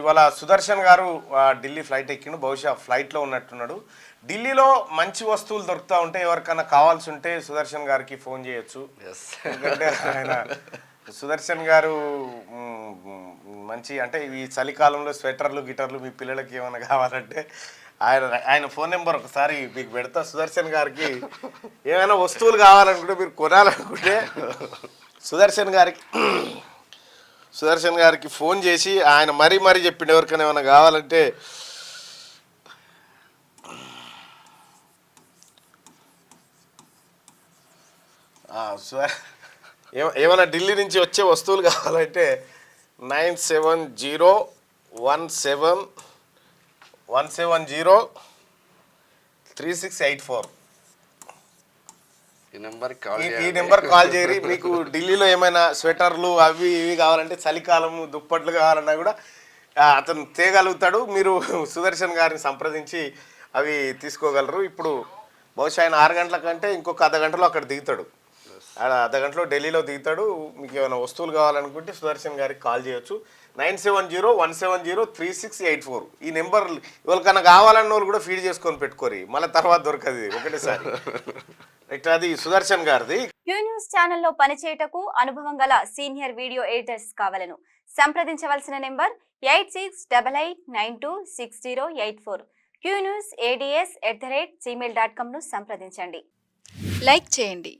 ఇవాళ సుదర్శన్ గారు ఢిల్లీ ఫ్లైట్ ఎక్కిండు, బహుశా ఫ్లైట్లో ఉన్నట్టున్నాడు. ఢిల్లీలో మంచి వస్తువులు దొరుకుతూ ఉంటే ఎవరికైనా కావాల్సి ఉంటే సుదర్శన్ గారికి ఫోన్ చేయొచ్చు. ఎందుకంటే ఆయన సుదర్శన్ గారు మంచి అంటే ఈ చలికాలంలో స్వెటర్లు గిటర్లు మీ పిల్లలకి ఏమైనా కావాలంటే ఆయన ఫోన్ నెంబర్ ఒకసారి మీకు పెడతా. సుదర్శన్ గారికి ఏమైనా వస్తువులు కావాలనుకుంటే మీరు కొనాలనుకుంటే సుదర్శన్ గారికి ఫోన్ చేసి ఆయన మరీ చెప్పిండు ఎవరికైనా ఏమైనా కావాలంటే. ఏమైనా ఢిల్లీ నుంచి వచ్చే వస్తువులు కావాలంటే 9701703684 ఈ నెంబర్ కాల్ చేయరి. మీకు ఢిల్లీలో ఏమైనా స్వెటర్లు అవి ఇవి కావాలంటే చలికాలం దుప్పట్లు కావాలన్నా కూడా అతను తేగలుగుతాడు. మీరు సుదర్శన్ గారిని సంప్రదించి అవి తీసుకోగలరు. ఇప్పుడు బహుశా ఆయన 6 గంటల కంటే ఇంకొక అర్ధ గంటలో అక్కడ దిగుతాడు. అర్ధ గంటలో ఢిల్లీలో దిగుతాడు. మీకు ఏమైనా వస్తువులు కావాలనుకుంటే సుదర్శన్ గారికి కాల్ చేయొచ్చు. 9701703684 ఈ నెంబర్ ఎవరికైనా కావాలన్న వాళ్ళు కూడా ఫీడ్ చేసుకొని పెట్టుకోరి, మళ్ళీ తర్వాత దొరకదు ఒకటేసారి. అది సుదర్శన్ గారిది. క్యూ న్యూస్ ఛానల్లో పనిచేయటకు అనుభవం గల సీనియర్ వీడియో ఎడిటర్స్ కావాలను సంప్రదించవలసిన నెంబర్ 8688926084. qnewsads@gmail.com ను సంప్రదించండి. లైక్ చేయండి.